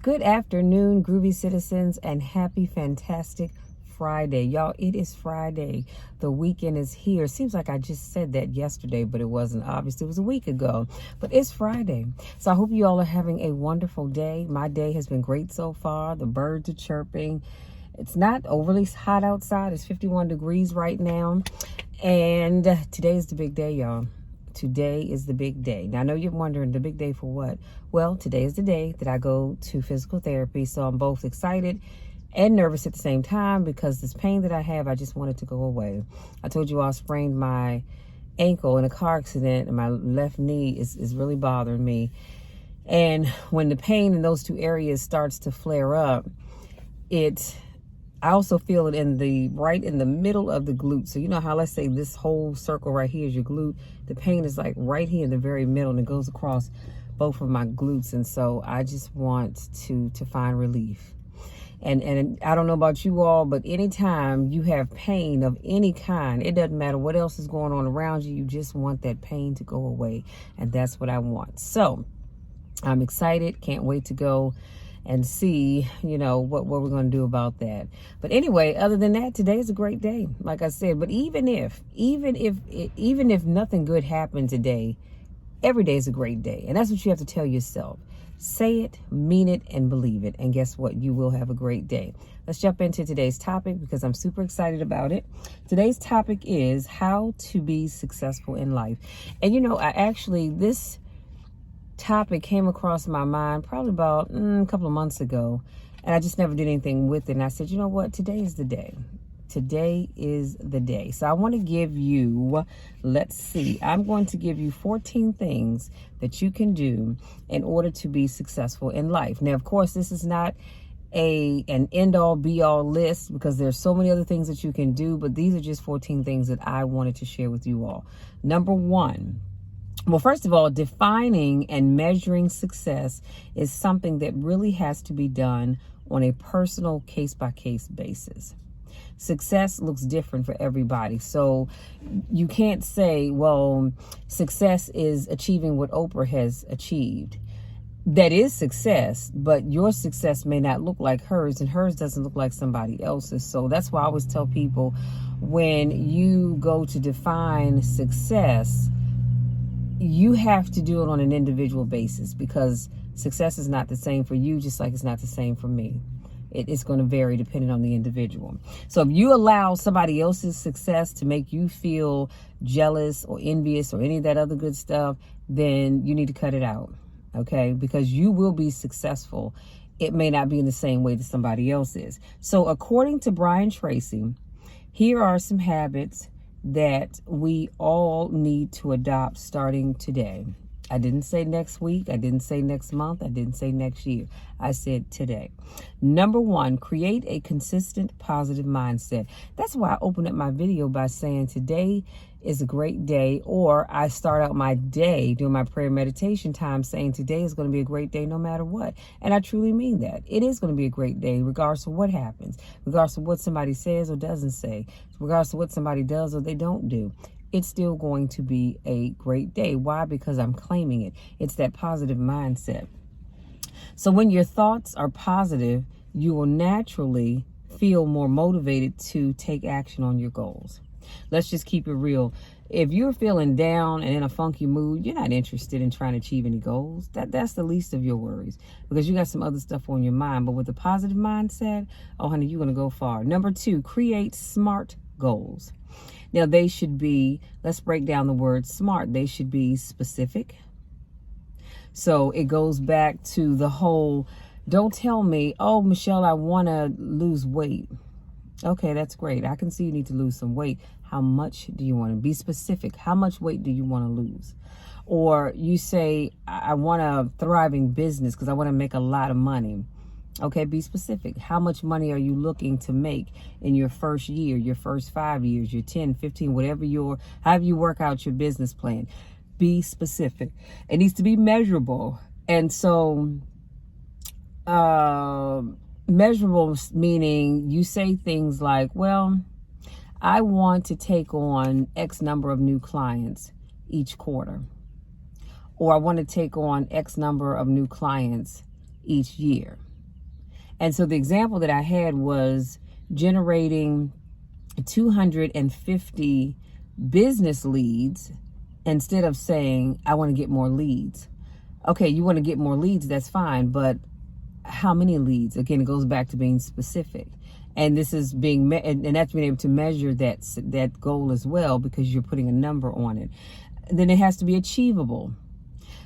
Good afternoon, groovy citizens, and happy, fantastic Friday. Y'all, it is Friday. The weekend is here. Seems like I just said that yesterday, but it wasn't. Obviously, it was a week ago, but it's Friday. So I hope you all are having a wonderful day. My day has been great so far. The birds are chirping. It's not overly hot outside. It's 51 degrees right now. And today is the big day, y'all. Today is the big day. Now, I know you're wondering, the big day for what? Well, today is the day that I go to physical therapy. So I'm both excited and nervous at the same time because this pain that I have, I just want it to go away. I told you I sprained my ankle in a car accident and my left knee is really bothering me. And when the pain in those two areas starts to flare up, I also feel it right in the middle of the glute. So you know how, let's say this whole circle right here is your glute. The pain is like right here in the very middle, and it goes across both of my glutes. And so I just want to find relief. And I don't know about you all, but anytime you have pain of any kind, it doesn't matter what else is going on around you. You just want that pain to go away. And that's what I want. So I'm excited. Can't wait to go and see, what we're going to do about that. But anyway, other than that, today is a great day, like I said. But even if nothing good happened today, every day is a great day. And that's what you have to tell yourself. Say it, mean it, and believe it. And guess what? You will have a great day. Let's jump into today's topic because I'm super excited about it. Today's topic is how to be successful in life. And this topic came across my mind probably about a couple of months ago, and I just never did anything with it. And I said, you know what? Today is the day. Today is the day. So I want to give you, I'm going to give you 14 things that you can do in order to be successful in life. Now, of course, this is not an end-all be-all list because there's so many other things that you can do, but these are just 14 things that I wanted to share with you all. Number one, well, first of all, defining and measuring success is something that really has to be done on a personal case-by-case basis. Success looks different for everybody. So you can't say, well, success is achieving what Oprah has achieved. That is success, but your success may not look like hers, and hers doesn't look like somebody else's. So that's why I always tell people, when you go to define success, you have to do it on an individual basis because success is not the same for you, just like it's not the same for me. It's going to vary depending on the individual. So if you allow somebody else's success to make you feel jealous or envious or any of that other good stuff, then you need to cut it out, okay? Because you will be successful. It may not be in the same way that somebody else is. So according to Brian Tracy, here are some habits that we all need to adopt starting today. I didn't say next week. I didn't say next month. I didn't say next year. I said today. Number one, create a consistent positive mindset. That's why I opened up my video by saying today is a great day, or I start out my day during my prayer meditation time saying today is going to be a great day no matter what. And I truly mean that. It is going to be a great day regardless of what happens, regardless of what somebody says or doesn't say, regardless of what somebody does or they don't do. It's still going to be a great day. Why? Because I'm claiming it. It's that positive mindset. So when your thoughts are positive, you will naturally feel more motivated to take action on your goals. Let's just keep it real. If you're feeling down and in a funky mood, you're not interested in trying to achieve any goals. That's the least of your worries because you got some other stuff on your mind. But with a positive mindset, oh, honey, you're going to go far. Number two, create SMART goals. Now, they should be, let's break down the word SMART. They should be specific. So it goes back to the whole, don't tell me, oh, Michelle, I want to lose weight. Okay, that's great. I can see you need to lose some weight. How much do you want to be specific? How much weight do you want to lose? Or you say, I want a thriving business because I want to make a lot of money. Okay, be specific. How much money are you looking to make in your first year, your first 5 years, your 10, 15, however you work out your business plan? Be specific. It needs to be measurable. And so, measurable meaning you say things like, well, I want to take on X number of new clients each quarter. Or I want to take on X number of new clients each year. And so the example that I had was generating 250 business leads instead of saying, I want to get more leads. Okay, you want to get more leads, that's fine, but how many leads? Again, it goes back to being specific. And this is being, and that's being able to measure that goal as well, because you're putting a number on it. Then it has to be achievable.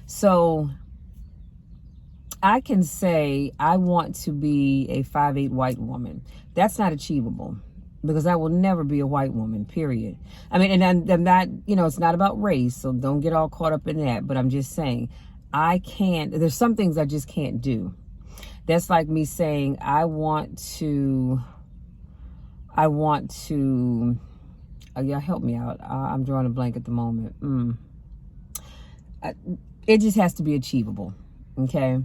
So I can say I want to be a 5'8" white woman. That's not achievable, because I will never be a white woman, period. I mean, and I'm not, it's not about race, so don't get all caught up in that. But I'm just saying, there's some things I just can't do. That's like me saying, I want to, y'all help me out. I'm drawing a blank at the moment. It just has to be achievable. Okay.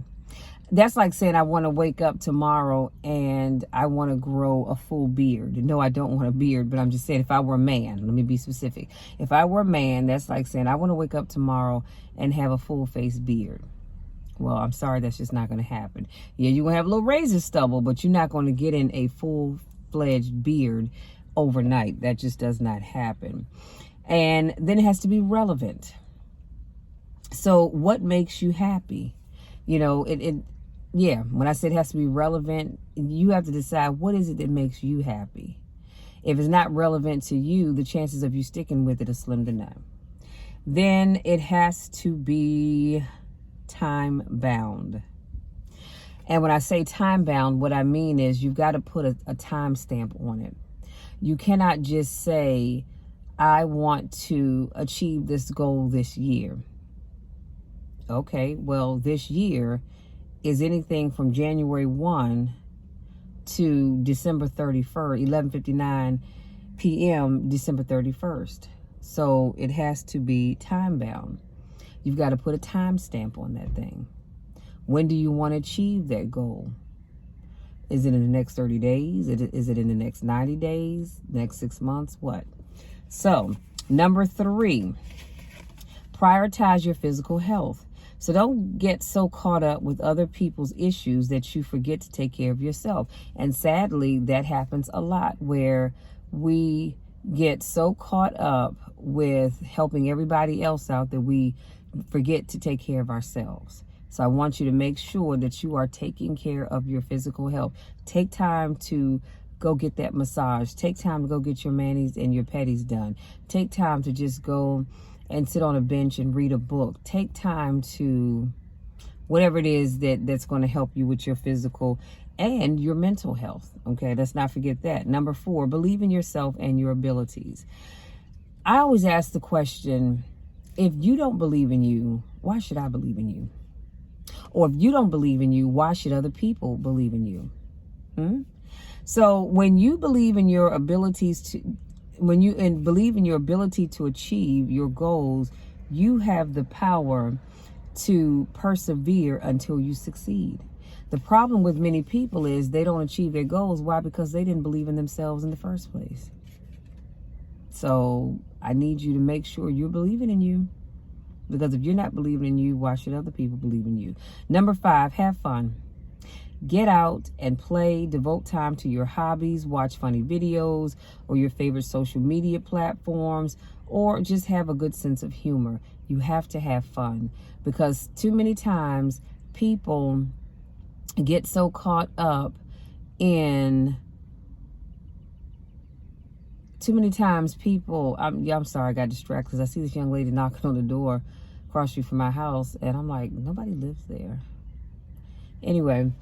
That's like saying I want to wake up tomorrow and I want to grow a full beard. No, I don't want a beard, but I'm just saying, if I were a man, let me be specific. If I were a man, that's like saying I want to wake up tomorrow and have a full face beard. Well, I'm sorry, that's just not going to happen. Yeah, you're going to have a little razor stubble, but you're not going to get in a full-fledged beard overnight. That just does not happen. And then it has to be relevant. So what makes you happy? When I said it has to be relevant, you have to decide, what is it that makes you happy? If it's not relevant to you, the chances of you sticking with it are slim to none. Then it has to be time bound. And when I say time bound, what I mean is you've got to put a time stamp on it. You cannot just say, I want to achieve this goal this year. Okay, well, this year is anything from January 1 to December 31st, 11:59 p.m., December 31st. So it has to be time bound. You've got to put a time stamp on that thing. When do you want to achieve that goal? Is it in the next 30 days? Is it in the next 90 days? Next 6 months? What? So, number 3, prioritize your physical health. So don't get so caught up with other people's issues that you forget to take care of yourself. And sadly, that happens a lot, where we get so caught up with helping everybody else out that we forget to take care of ourselves. So I want you to make sure that you are taking care of your physical health. Take time to go get that massage. Take time to go get your manis and your pedis done. Take time to just go and sit on a bench and read a book. Take time to whatever it is that's going to help you with your physical and your mental health. Okay, let's not forget that. Number 4, believe in yourself and your abilities. I always ask the question, if you don't believe in you, why should I believe in you? Or if you don't believe in you, why should other people believe in you? So when you believe in your abilities believe in your ability to achieve your goals, you have the power to persevere until you succeed. The problem with many people is they don't achieve their goals. Why? Because they didn't believe in themselves in the first place. So I need you to make sure you're believing in you. Because if you're not believing in you, why should other people believe in you? Number 5, have fun. Get out and play, devote time to your hobbies, watch funny videos or your favorite social media platforms, or just have a good sense of humor. You have to have fun, because too many times people get so caught up in I'm sorry, I got distracted because I see this young lady knocking on the door across the street from my house, and I'm like, nobody lives there. Anyway,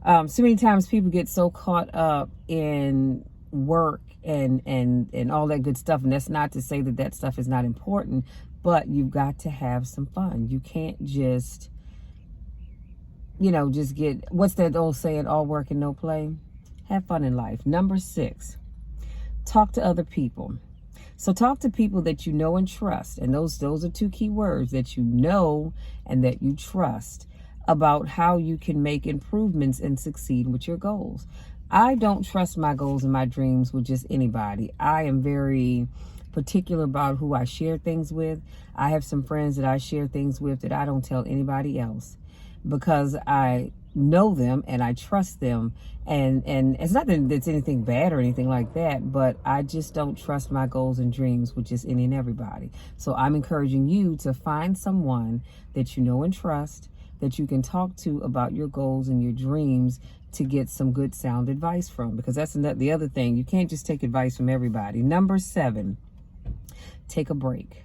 so many times people get so caught up in work and all that good stuff, and that's not to say that stuff is not important, but you've got to have some fun. You can't just get, what's that old saying, all work and no play? Have fun in life. Number 6, talk to other people. So talk to people that you know and trust. And those are 2 key words, that you know and that you trust, about how you can make improvements and succeed with your goals. I don't trust my goals and my dreams with just anybody. I am very particular about who I share things with. I have some friends that I share things with that I don't tell anybody else, because I know them and I trust them. And it's not that it's anything bad or anything like that, but I just don't trust my goals and dreams with just any and everybody. So I'm encouraging you to find someone that you know and trust, that you can talk to about your goals and your dreams, to get some good sound advice from, because that's the other thing. You can't just take advice from everybody. Number 7, take a break.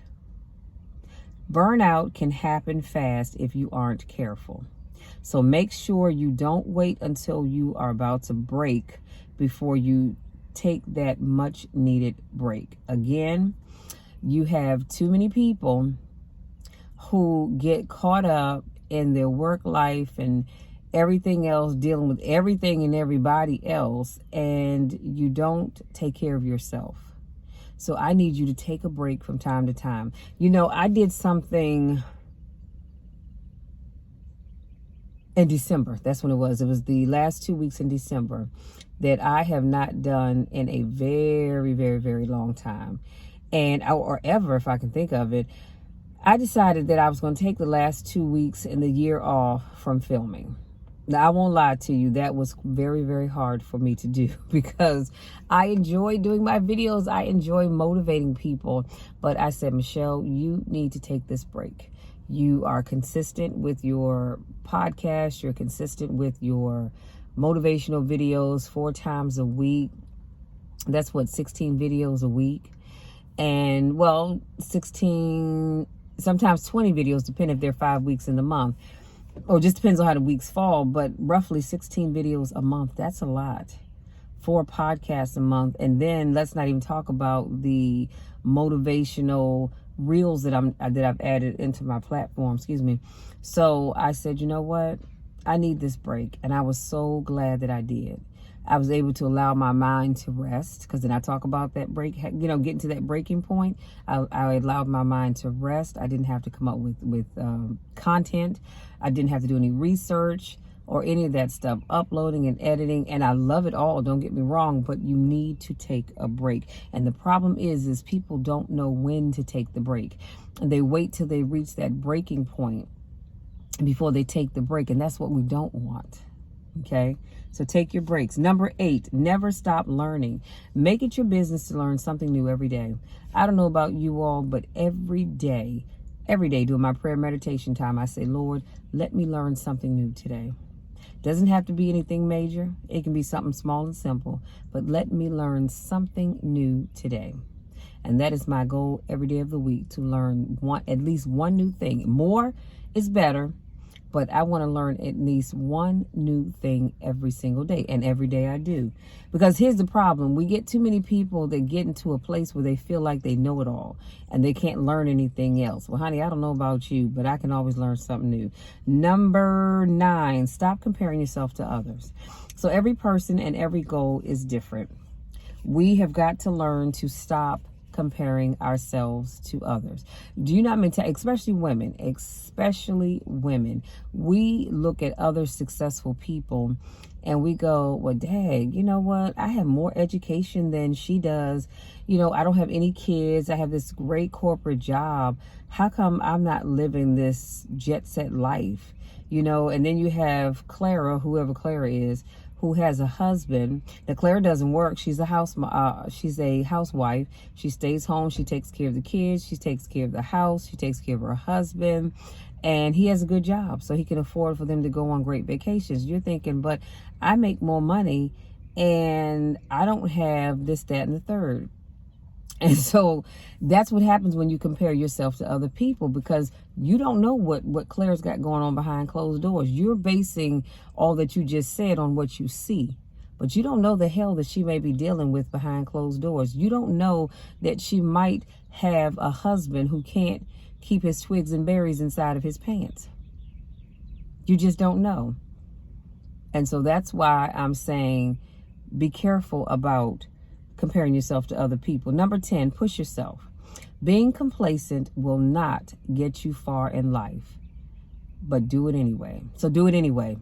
Burnout can happen fast if you aren't careful. So make sure you don't wait until you are about to break before you take that much needed break. Again, you have too many people who get caught up in their work life and everything else, dealing with everything and everybody else, and you don't take care of yourself. So I need you to take a break from time to time. I did something in December. That's when it was. It was the last 2 weeks in December that I have not done in a very, very, very long time. Or ever, if I can think of it. I decided that I was going to take the last 2 weeks in the year off from filming. Now, I won't lie to you, that was very, very hard for me to do because I enjoy doing my videos. I enjoy motivating people. But I said, Michelle, you need to take this break. You are consistent with your podcast. You're consistent with your motivational videos 4 times a week. That's 16 videos a week. And 16, sometimes 20 videos, depending if they're 5 weeks in the month. Or just depends on how the weeks fall, but roughly 16 videos a month. That's a lot. 4 podcasts a month. And then let's not even talk about the motivational reels that I've added into my platform, So I said, you know what? I need this break. And I was so glad that I did. I was able to allow my mind to rest, because then I talk about that break, getting to that breaking point. I allowed my mind to rest. I didn't have to come up with content. I didn't have to do any research or any of that stuff, uploading and editing. And I love it all, don't get me wrong, but you need to take a break. And the problem is people don't know when to take the break. And they wait till they reach that breaking point before they take the break. And that's what we don't want. Okay, so take your breaks. Number 8, never stop learning. Make it your business to learn something new every day. I don't know about you all, but every day during my prayer meditation time, I say, Lord, let me learn something new today. Doesn't have to be anything major. It can be something small and simple, but let me learn something new today. And that is my goal every day of the week, to learn at least one new thing. More is better. But I want to learn at least one new thing every single day. And every day I do. Because here's the problem. We get too many people that get into a place where they feel like they know it all and they can't learn anything else. Well, honey, I don't know about you, but I can always learn something new. Number 9, stop comparing yourself to others. So every person and every goal is different. We have got to learn to stop comparing ourselves to others. Do you not maintain, especially women, we look at other successful people and we go, well, dang, you know what? I have more education than she does. I don't have any kids. I have this great corporate job. How come I'm not living this jet set life? And then you have Clara, whoever Clara is, who has a husband. Now, Claire doesn't work. She's a housewife. She stays home. She takes care of the kids. She takes care of the house. She takes care of her husband. And he has a good job, so he can afford for them to go on great vacations. You're thinking, but I make more money and I don't have this, that, and the third. And so that's what happens when you compare yourself to other people, because you don't know what Claire's got going on behind closed doors. You're basing all that you just said on what you see, but you don't know the hell that she may be dealing with behind closed doors. You don't know that she might have a husband who can't keep his twigs and berries inside of his pants. You just don't know. And so that's why I'm saying be careful about comparing yourself to other people. Number 10, push yourself. Being complacent will not get you far in life, but do it anyway. So do it anyway.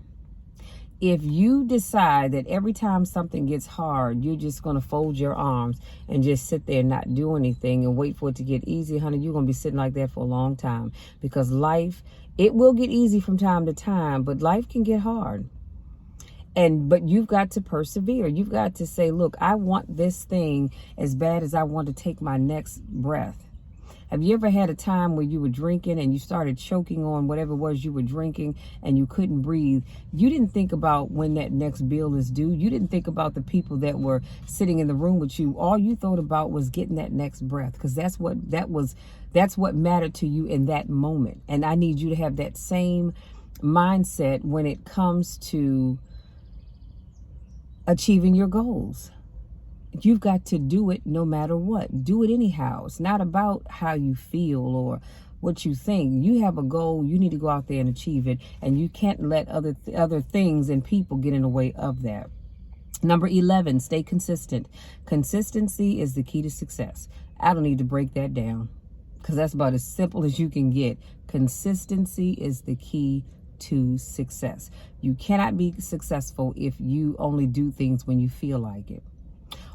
If you decide that every time something gets hard, you're just going to fold your arms and just sit there and not do anything and wait for it to get easy, honey, you're going to be sitting like that for a long time, because life, it will get easy from time to time, but life can get hard. But you've got to persevere. You've got to say, look, I want this thing as bad as I want to take my next breath. Have you ever had a time where you were drinking and you started choking on whatever it was you were drinking and you couldn't breathe? You didn't think about when that next bill is due. You didn't think about the people that were sitting in the room with you. All you thought about was getting that next breath, because that's what mattered to you in that moment. And I need you to have that same mindset when it comes to achieving your goals. You've got to do it no matter what. Do it anyhow. It's not about how you feel or what you think. You have a goal. You need to go out there and achieve it. And you can't let other things and people get in the way of that. Number 11, stay consistent. Consistency is the key to success. I don't need to break that down, because that's about as simple as you can get. Consistency is the key to success. You cannot be successful if you only do things when you feel like it,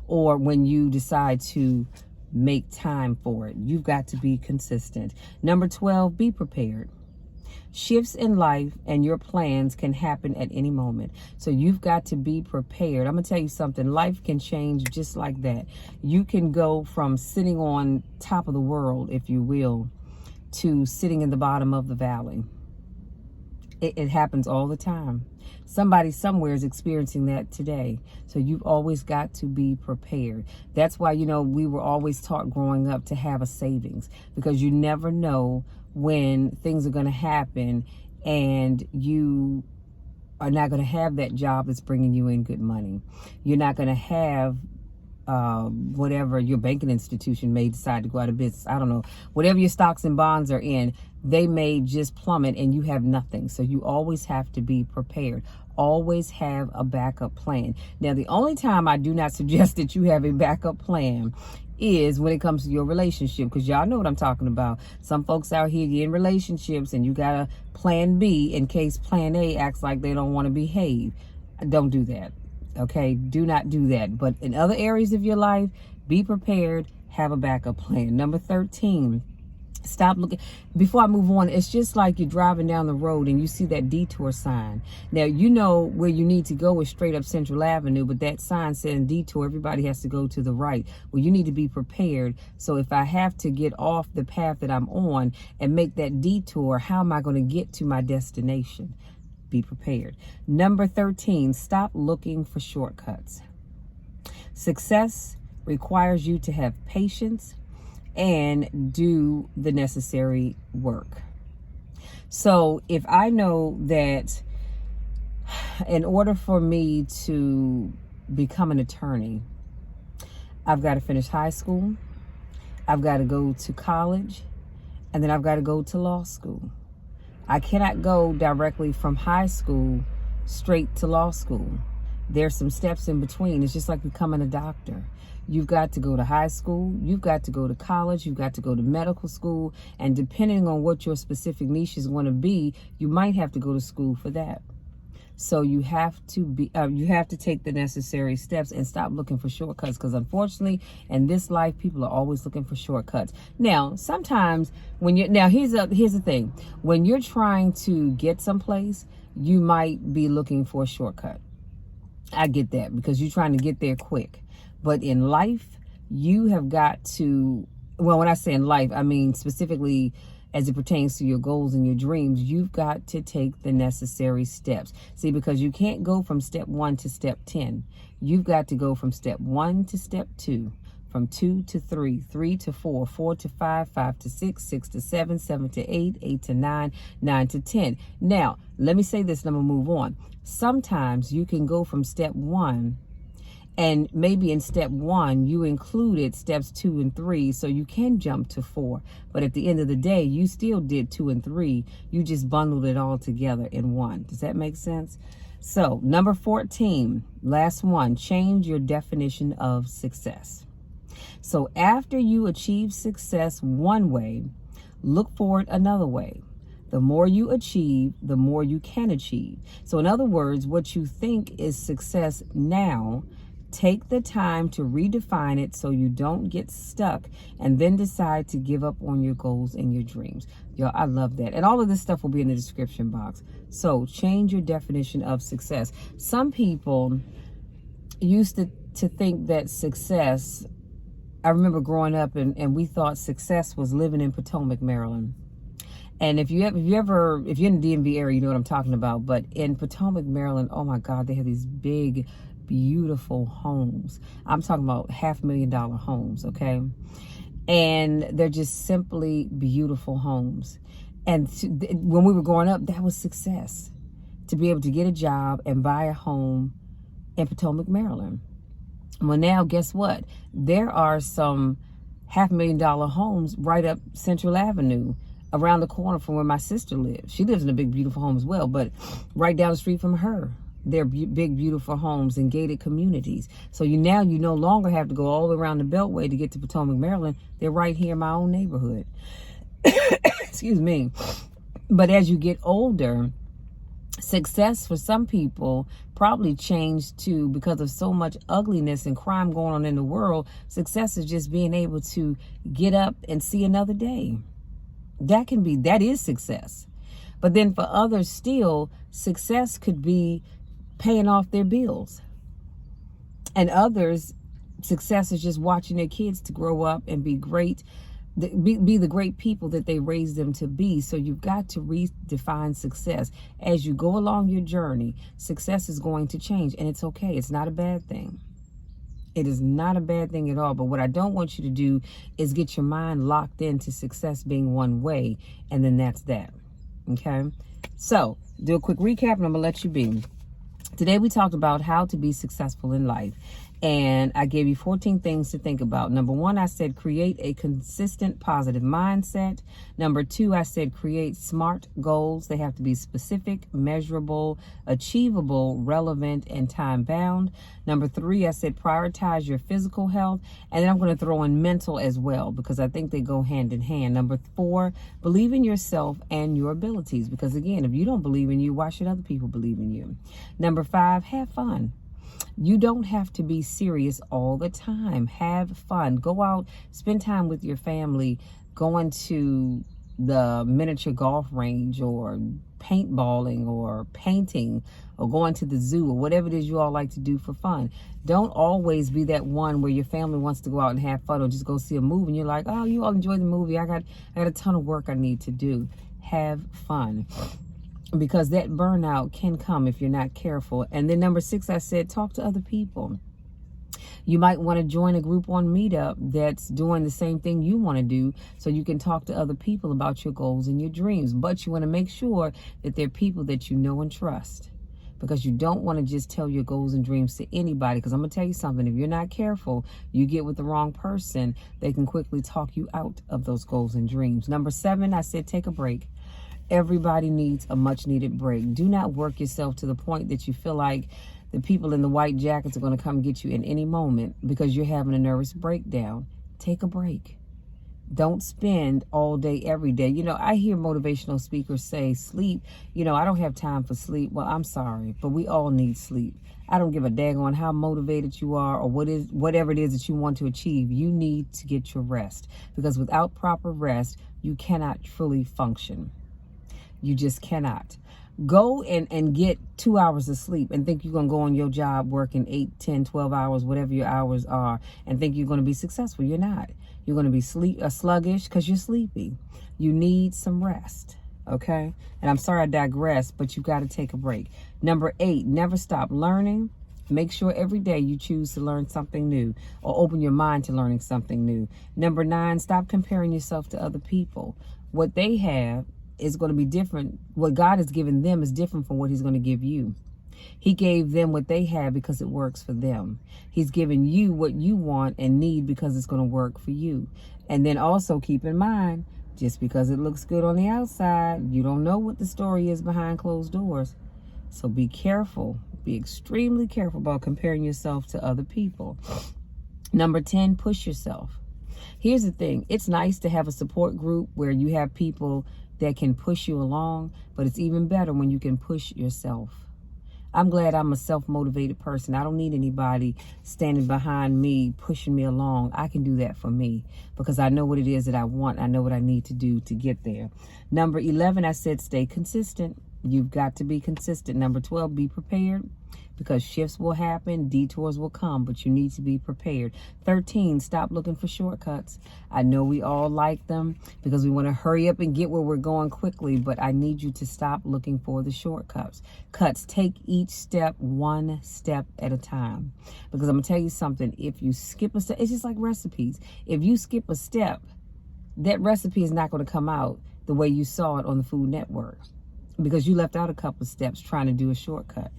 or when you decide to make time for it. You've got to be consistent. Number 12, be prepared. Shifts in life and your plans can happen at any moment. So you've got to be prepared. I'm going to tell you something. Life can change just like that. You can go from sitting on top of the world, if you will, to sitting in the bottom of the valley. It happens all the time. Somebody somewhere is experiencing that today. So you've always got to be prepared. That's why, we were always taught growing up to have a savings, because you never know when things are going to happen and you are not going to have that job that's bringing you in good money. You're not going to have whatever your banking institution may decide to go out of business. I don't know. Whatever your stocks and bonds are in, they may just plummet and you have nothing. So you always have to be prepared. Always have a backup plan. Now, the only time I do not suggest that you have a backup plan is when it comes to your relationship, because y'all know what I'm talking about. Some folks out here get in relationships and you got a plan B in case plan A acts like they don't want to behave. Don't do that. Okay, do not do that. But in other areas of your life, be prepared, have a backup plan. Number 13, stop looking. Before I move on, it's just like you're driving down the road and you see that detour sign. Now, you know where you need to go is straight up Central Avenue, but that sign saying detour, everybody has to go to the right. Well, you need to be prepared. So if I have to get off the path that I'm on and make that detour, how am I going to get to my destination? Be prepared. Number 13, stop looking for shortcuts. Success requires you to have patience and do the necessary work. So if I know that in order for me to become an attorney, I've got to finish high school, I've got to go to college, and then I've got to go to law school. I cannot go directly from high school straight to law school. There's some steps in between. It's just like becoming a doctor. You've got to go to high school, you've got to go to college, you've got to go to medical school, and depending on what your specific niche is going to be, you might have to go to school for that. So you have to take the necessary steps and stop looking for shortcuts, because unfortunately in this life people are always looking for shortcuts. Now, sometimes here's the thing. When you're trying to get someplace, you might be looking for a shortcut. I get that, because you're trying to get there quick. But in life, you have got to, well, when I say in life, I mean specifically as it pertains to your goals and your dreams, you've got to take the necessary steps. See, because you can't go from step 1 to step 10. You've got to go from step 1 to step 2, from 2 to 3, 3 to 4, 4 to 5, 5 to 6, 6 to 7, 7 to 8, 8 to 9, 9 to 10. Now, let me say this and I'm going to move on. Sometimes you can go from step 1, and maybe in step 1, you included steps 2 and 3, so you can jump to 4. But at the end of the day, you still did 2 and 3. You just bundled it all together in 1. Does that make sense? So number 14, last one, change your definition of success. So after you achieve success one way, look for it another way. The more you achieve, the more you can achieve. So in other words, what you think is success now Take the time to redefine it so you don't get stuck and then decide to give up on your goals and your dreams. Yo, I love that. And all of this stuff will be in the description box. So change your definition of success. Some people used to think that success, I remember growing up and we thought success was living in Potomac, Maryland. And if you're in the DMV area, you know what I'm talking about. But in Potomac, Maryland, oh my God, they have these big, beautiful homes. I'm talking about $500,000 homes, okay? And they're just simply beautiful homes. And when we were growing up, that was success. To be able to get a job and buy a home in Potomac, Maryland. Well, now guess what? There are some $500,000 homes right up Central Avenue, around the corner from where my sister lives. She lives in a big, beautiful home as well, but right down the street from her, they're big, beautiful homes in gated communities. So you no longer have to go all the way around the Beltway to get to Potomac, Maryland. They're right here in my own neighborhood. Excuse me. But as you get older, success for some people probably changed too, because of so much ugliness and crime going on in the world. Success is just being able to get up and see another day. That is success. But then for others still, success could be paying off their bills. And others, success is just watching their kids to grow up and be great, be the great people that they raised them to be. So you've got to redefine success. As you go along your journey, success is going to change, and it's okay. It's not a bad thing. It is not a bad thing at all. But what I don't want you to do is get your mind locked into success being one way, and then that's that. Okay? So, do a quick recap, and I'm going to let you be. Today we talked about how to be successful in life. And I gave you 14 things to think about. Number 1, I said create a consistent positive mindset. Number 2, I said create SMART goals. They have to be specific, measurable, achievable, relevant, and time bound. Number 3, I said prioritize your physical health. And then I'm going to throw in mental as well, because I think they go hand in hand. Number 4, believe in yourself and your abilities. Because again, if you don't believe in you, why should other people believe in you? Number 5, have fun. You don't have to be serious all the time. Have fun. Go out, spend time with your family, going to the miniature golf range or paintballing or painting or going to the zoo or whatever it is you all like to do for fun. Don't always be that one where your family wants to go out and have fun or just go see a movie and you're like, oh, you all enjoy the movie. I got a ton of work I need to do. Have fun. Because that burnout can come if you're not careful. And then number 6, I said, talk to other people. You might want to join a group on Meetup that's doing the same thing you want to do, so you can talk to other people about your goals and your dreams. But you want to make sure that they're people that you know and trust, because you don't want to just tell your goals and dreams to anybody. Because I'm going to tell you something, if you're not careful, you get with the wrong person, they can quickly talk you out of those goals and dreams. Number 7, I said, take a break. Everybody needs a much needed break. Do not work yourself to the point that you feel like the people in the white jackets are going to come get you in any moment because you're having a nervous breakdown. Take a break. Don't spend all day, every day. You know, I hear motivational speakers say sleep. You know, I don't have time for sleep. Well, I'm sorry, but we all need sleep. I don't give a daggone how motivated you are or whatever it is that you want to achieve. You need to get your rest, because without proper rest, you cannot fully function. You just cannot. Go and get 2 hours of sleep and think you're going to go on your job working 8, 10, 12 hours, whatever your hours are, and think you're going to be successful. You're not. You're going to be sluggish because you're sleepy. You need some rest, okay? And I'm sorry I digress, but you got to take a break. Number 8, never stop learning. Make sure every day you choose to learn something new or open your mind to learning something new. Number 9, stop comparing yourself to other people. What they have is going to be different. What God has given them is different from what he's going to give you. He gave them what they have because it works for them. He's given you what you want and need because it's going to work for you. And then also keep in mind, just because it looks good on the outside, you don't know what the story is behind closed doors. So be careful. Be extremely careful about comparing yourself to other people. Number 10, push yourself. Here's the thing. It's nice to have a support group where you have people that can push you along, but it's even better when you can push yourself. I'm glad I'm a self-motivated person. I don't need anybody standing behind me, pushing me along. I can do that for me because I know what it is that I want. I know what I need to do to get there. Number 11, I said stay consistent. You've got to be consistent. Number 12, be prepared because shifts will happen, detours will come, but you need to be prepared. 13, stop looking for shortcuts. I know we all like them because we want to hurry up and get where we're going quickly, but I need you to stop looking for the shortcuts. Take each step one step at a time. Because I'm going to tell you something, if you skip a step, it's just like recipes. If you skip a step, that recipe is not going to come out the way you saw it on the Food Network because you left out a couple of steps trying to do a shortcut.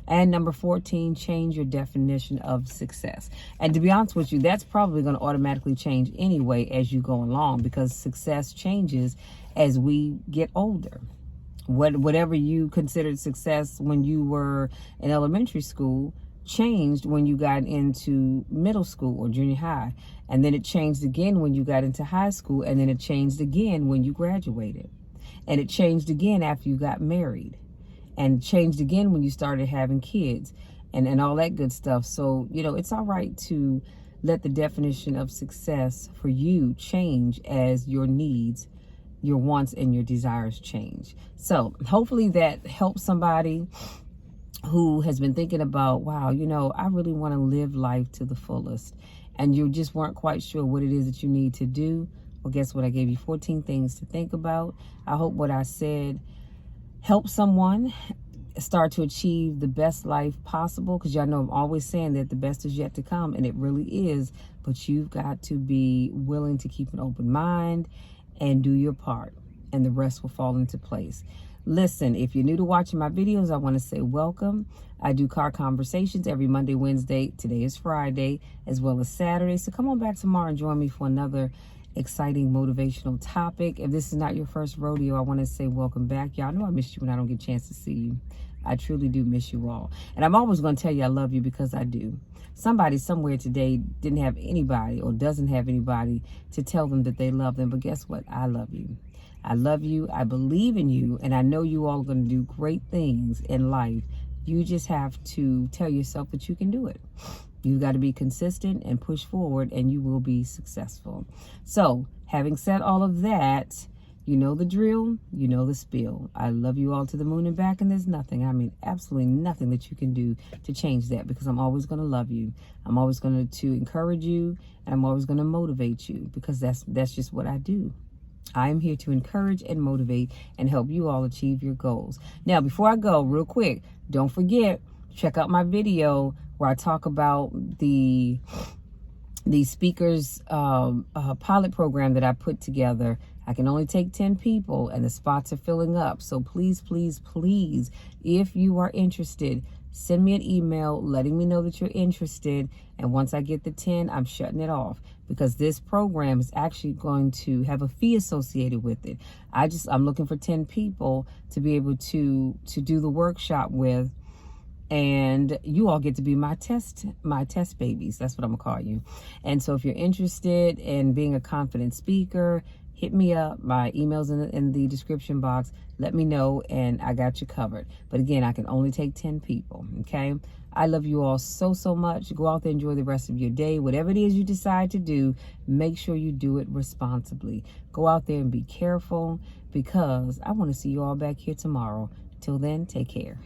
And number 14, change your definition of success. And to be honest with you, that's probably going to automatically change anyway as you go along because success changes as we get older. Whatever you considered success when you were in elementary school changed when you got into middle school or junior high. And then it changed again when you got into high school. And then it changed again when you graduated. And it changed again after you got married. And changed again when you started having kids and all that good stuff. So, it's all right to let the definition of success for you change as your needs, your wants, and your desires change. So hopefully that helps somebody who has been thinking about, wow, I really want to live life to the fullest. And you just weren't quite sure what it is that you need to do. Well, guess what? I gave you 14 things to think about. I hope what I said help someone start to achieve the best life possible, because y'all know I'm always saying that the best is yet to come, and it really is, but you've got to be willing to keep an open mind and do your part, and the rest will fall into place. Listen, if you're new to watching my videos, I want to say welcome. I do car conversations every Monday, Wednesday, today is Friday, as well as Saturday, so come on back tomorrow and join me for another exciting motivational topic. If this is not your first rodeo, I want to say welcome back. Y'all know I missed you when I don't get a chance to see you. I truly do miss you all. And I'm always going to tell you I love you because I do. Somebody somewhere today didn't have anybody or doesn't have anybody to tell them that they love them. But guess what? I love you. I love you. I believe in you. And I know you all are going to do great things in life. You just have to tell yourself that you can do it. You got to be consistent and push forward, and you will be successful. So, having said all of that, you know the drill, you know the spiel. I love you all to the moon and back, and there's nothing, I mean absolutely nothing that you can do to change that, because I'm always going to love you. I'm always going to encourage you, and I'm always going to motivate you, because that's just what I do. I am here to encourage and motivate and help you all achieve your goals. Now, before I go, real quick, don't forget, check out my video where I talk about the speakers pilot program that I put together. I can only take 10 people and the spots are filling up. So please, please, please, if you are interested, send me an email letting me know that you're interested. And once I get the 10, I'm shutting it off, because this program is actually going to have a fee associated with it. I'm looking for 10 people to be able to do the workshop with. And you all get to be my test babies. That's what I'm gonna call you. And so if you're interested in being a confident speaker, hit me up. My email's in the description box. Let me know, and I got you covered. But again, I can only take 10 people, okay? I love you all so, so much. Go out there, enjoy the rest of your day. Whatever it is you decide to do, make sure you do it responsibly. Go out there and be careful, because I want to see you all back here tomorrow. Till then, take care.